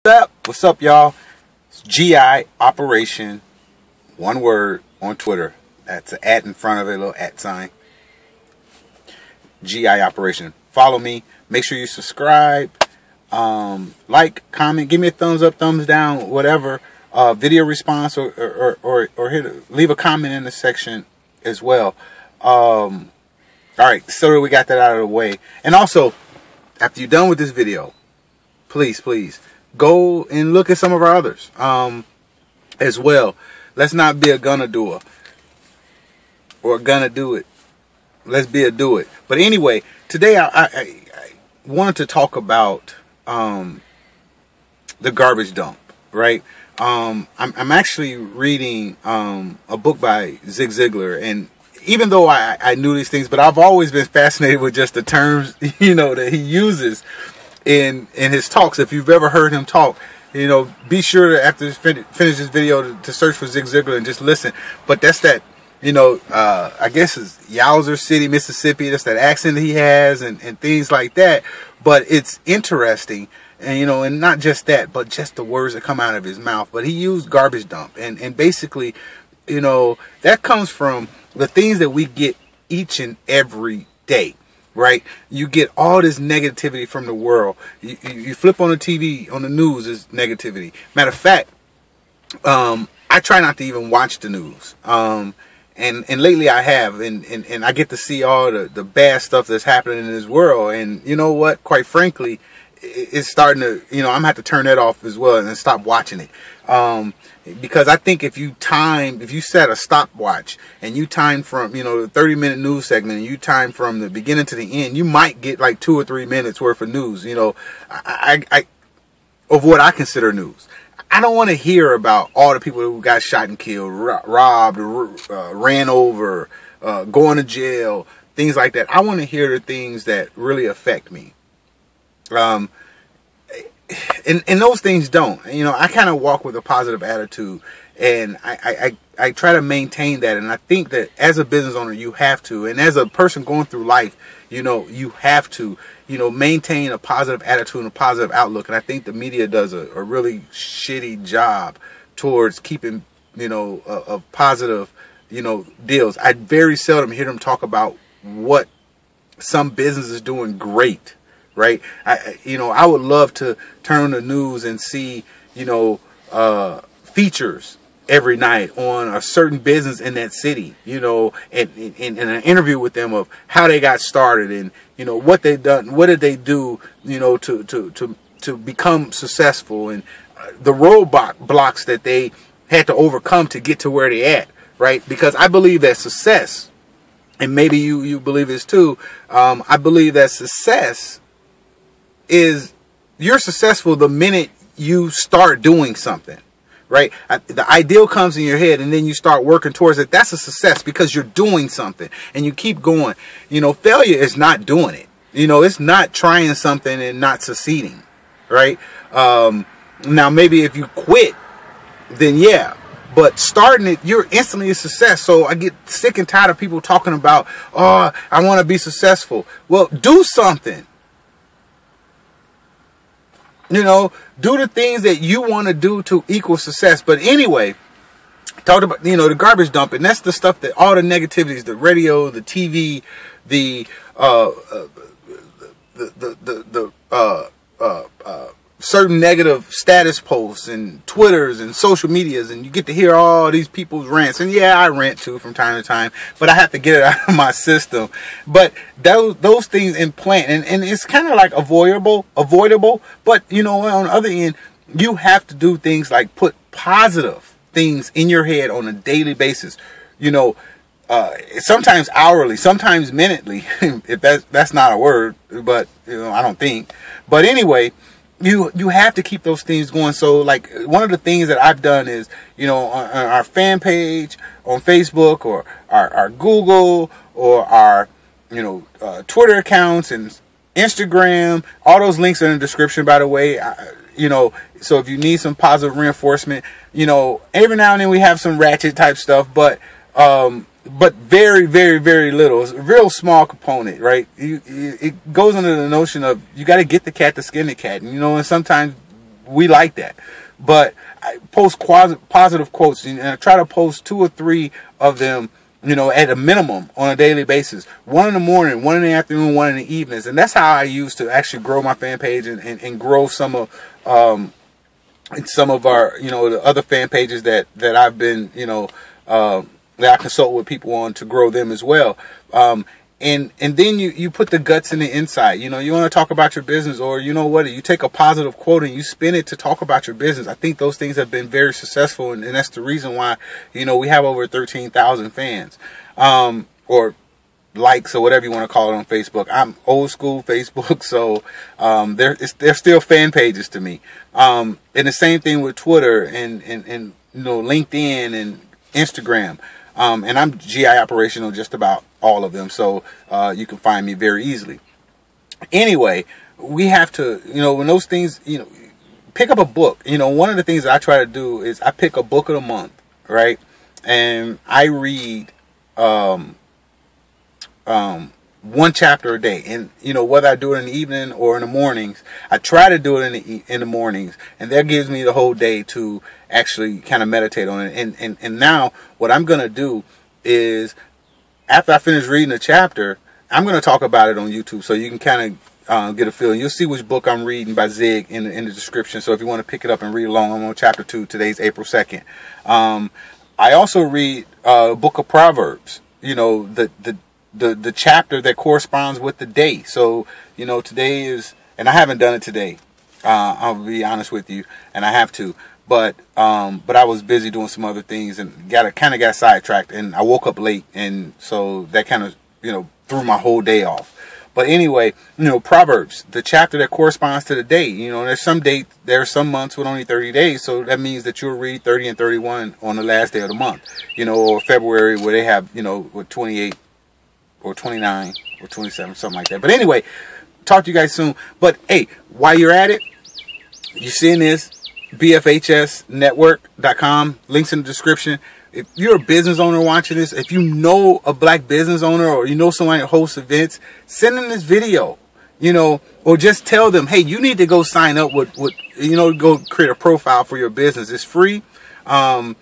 What's up, y'all? It's GI Operation, one word, on Twitter. That's an at in front of it, a little at sign. GI Operation. Follow me. Make sure you subscribe. Like, comment, give me a thumbs up, thumbs down, whatever. Video response or leave a comment in the section as well. All right, so that we got that out of the way. And also, after you're done with this video, please go and look at some of our others as well. Let's not be a gonna doer or gonna do it. Let's be a do it. But anyway, today I wanted to talk about the garbage dump, right? I'm actually reading a book by Zig Ziglar, and even though I knew these things, but I've always been fascinated with just the terms, that he uses in his talks. If you've ever heard him talk, be sure to, after finish this video, to search for Zig Ziglar and just listen. But that's that, I guess it's Yowzer City, Mississippi. That's that accent that he has and things like that. But it's interesting, and not just that, but just the words that come out of his mouth. But he used garbage dump, and basically, that comes from the things that we get each and every day. Right? You get all this negativity from the world. You flip on the TV, on the news, is negativity. Matter of fact, I try not to even watch the news. And lately I have, and I get to see all the bad stuff that's happening in this world. And you know what? Quite frankly, it's starting to, I'm gonna have to turn that off as well and stop watching it. Because I think if you set a stopwatch and you time from, the 30-minute news segment, and you time from the beginning to the end, you might get like 2 or 3 minutes worth of news, of what I consider news. I don't want to hear about all the people who got shot and killed, robbed, ran over, going to jail, things like that. I want to hear the things that really affect me. And those things don't. I kind of walk with a positive attitude, and I try to maintain that. And I think that as a business owner, you have to, and as a person going through life, you have to, maintain a positive attitude and a positive outlook. And I think the media does a really shitty job towards keeping, a positive, deals. I very seldom hear them talk about what some business is doing great. Right? I would love to turn on the news and see, features every night on a certain business in that city, and an interview with them of how they got started and, what they've done, what did they do, to become successful, and the roadblocks that they had to overcome to get to where they at, right? Because I believe that success, and maybe you believe this too, I believe that success is, you're successful the minute you start doing something, right? The ideal comes in your head, and then you start working towards it. That's a success because you're doing something and you keep going. Failure is not doing it. It's not trying something and not succeeding, right? Now maybe if you quit, then yeah, but starting it, you're instantly a success. So I get sick and tired of people talking about, oh, I want to be successful. Well, do something. Do the things that you want to do to equal success. But anyway, talked about, the garbage dump, and that's the stuff that all the negativities, the radio, the TV, the certain negative status posts and Twitters and social medias, and you get to hear all these people's rants. And yeah, I rant too from time to time, but I have to get it out of my system. But those things implant, and it's kind of like avoidable. But on the other end, you have to do things like put positive things in your head on a daily basis. Sometimes hourly, sometimes minutely, if that's not a word, but I don't think. But anyway, you have to keep those things going. So like one of the things that I've done is, on our fan page on Facebook, or our Google, or our, Twitter accounts and Instagram, all those links are in the description, by the way. So if you need some positive reinforcement, every now and then we have some ratchet type stuff, but very, very, very little. It's a real small component, right? It goes under the notion of you got to get the cat to skin the cat. And, and sometimes we like that. But I post positive quotes, and I try to post 2 or 3 of them, you know, at a minimum on a daily basis. 1 in the morning, 1 in the afternoon, 1 in the evenings. And that's how I used to actually grow my fan page and grow some of our, you know, the other fan pages that I've been, you know, that I consult with people on to grow them as well. And then you put the guts and the insight. You know, you want to talk about your business, or you know what, you take a positive quote and you spin it to talk about your business. I think those things have been very successful, and that's the reason why, you know, we have over 13,000 fans, or likes, or whatever you want to call it on Facebook. I'm old school Facebook, so they're still fan pages to me. And the same thing with Twitter and you know, LinkedIn and Instagram. And I'm GI operational just about all of them, so you can find me very easily. Anyway, we have to, you know, when those things, you know, pick up a book. You know, one of the things that I try to do is I pick a book of the month, right? And I read one chapter a day, and you know, whether I do it in the evening or in the mornings, I try to do it in the mornings, and that gives me the whole day to actually kind of meditate on it. And now what I'm gonna do is, after I finish reading a chapter, I'm gonna talk about it on YouTube, so you can kind of get a feeling. You'll see which book I'm reading by Zig in the description. So if you want to pick it up and read along, I'm on chapter 2. Today's April 2nd. I also read a book of Proverbs. You know, the chapter that corresponds with the day. So, you know, today is, and I haven't done it today. I'll be honest with you, and I have to. But I was busy doing some other things and kind of got sidetracked, and I woke up late, and so that kind of, you know, threw my whole day off. But anyway, you know, Proverbs, the chapter that corresponds to the day. You know, there are some months with only 30 days, so that means that you'll read 30 and 31 on the last day of the month. You know, or February, where they have, you know, with 28 or 29 or 27, something like that. But anyway, talk to you guys soon. But hey, while you're at it, you're seeing this, bfhsnetwork.com, links in the description. If you're a business owner watching this, if you know a black business owner, or you know someone that hosts events, send them this video, you know, or just tell them, hey, you need to go sign up with you know, go create a profile for your business. It's free. And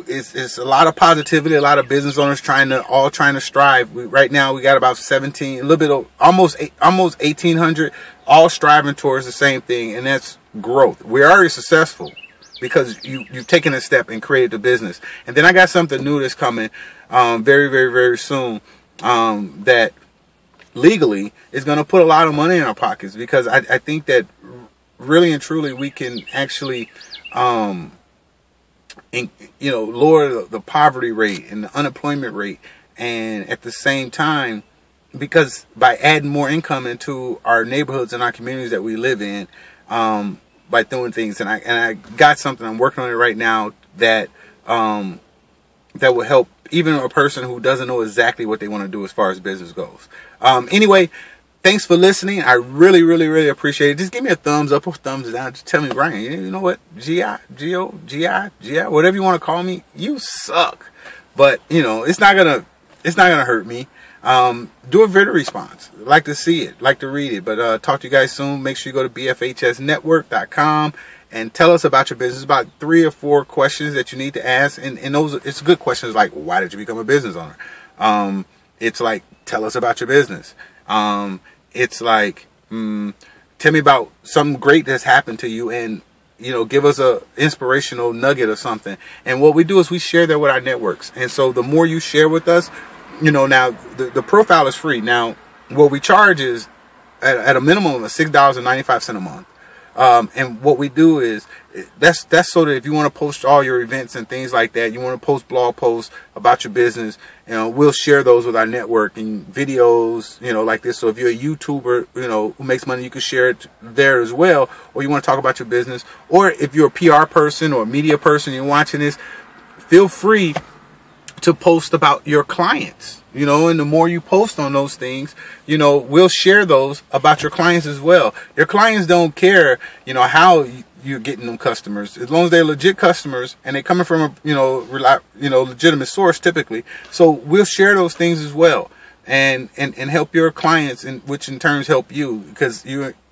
it's a lot of positivity, a lot of business owners trying to strive. Right now we got about 17, a little bit of almost 1,800, all striving towards the same thing, and that's growth. We're already successful because you've taken a step and created the business. And then I got something new that's coming very, very, very soon, that legally is going to put a lot of money in our pockets, because I think that really and truly we can actually you know, lower the poverty rate and the unemployment rate, and at the same time, because by adding more income into our neighborhoods and our communities that we live in, by doing things. And I got something, I'm working on it right now, that that will help even a person who doesn't know exactly what they want to do as far as business goes. Anyway, thanks for listening. I really, really, really appreciate it. Just give me a thumbs up or thumbs down. Just tell me, Brian, you know what? GI, whatever you want to call me, you suck. But, you know, it's not gonna hurt me. Do a video response. Like to see it, like to read it. But talk to you guys soon. Make sure you go to bfhsnetwork.com and tell us about your business. About 3 or 4 questions that you need to ask, and those, it's good questions like, why did you become a business owner? It's like, tell us about your business. It's like, tell me about something great that's happened to you, and you know, give us a inspirational nugget or something. And what we do is we share that with our networks. And so the more you share with us, you know, now the profile is free. Now, what we charge is at a minimum of $6.95 a month. And what we do is that's so that if you want to post all your events and things like that, you want to post blog posts about your business, you know, we'll share those with our network and videos, you know, like this. So if you're a YouTuber, you know, who makes money, you can share it there as well. Or you want to talk about your business, or if you're a PR person or a media person, you're watching this, feel free to post about your clients, you know, and the more you post on those things, you know, we'll share those about your clients as well. Your clients don't care, you know, how you're getting them customers, as long as they're legit customers and they're coming from a, you know, legitimate source typically. So we'll share those things as well, and help your clients, and which in turns help you, because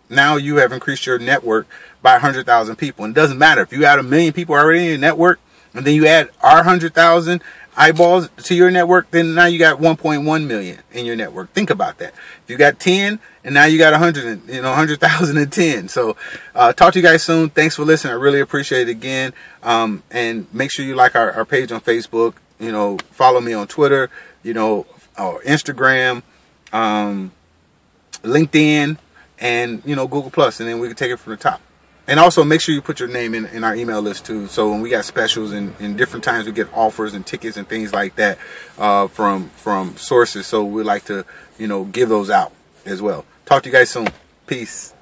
now you have increased your network by 100,000 people. And it doesn't matter if you had 1 million people already in your network, and then you add our 100,000 eyeballs to your network, then now you got 1.1 million in your network. Think about that. If you got 10, and now you got 100,010. So talk to you guys soon. Thanks for listening. I really appreciate it again. And make sure you like our page on Facebook. You know, follow me on Twitter, you know, or Instagram, LinkedIn, and, you know, Google Plus, and then we can take it from the top. And also make sure you put your name in our email list too. So when we got specials and different times, we get offers and tickets and things like that from sources. So we like to, you know, give those out as well. Talk to you guys soon. Peace.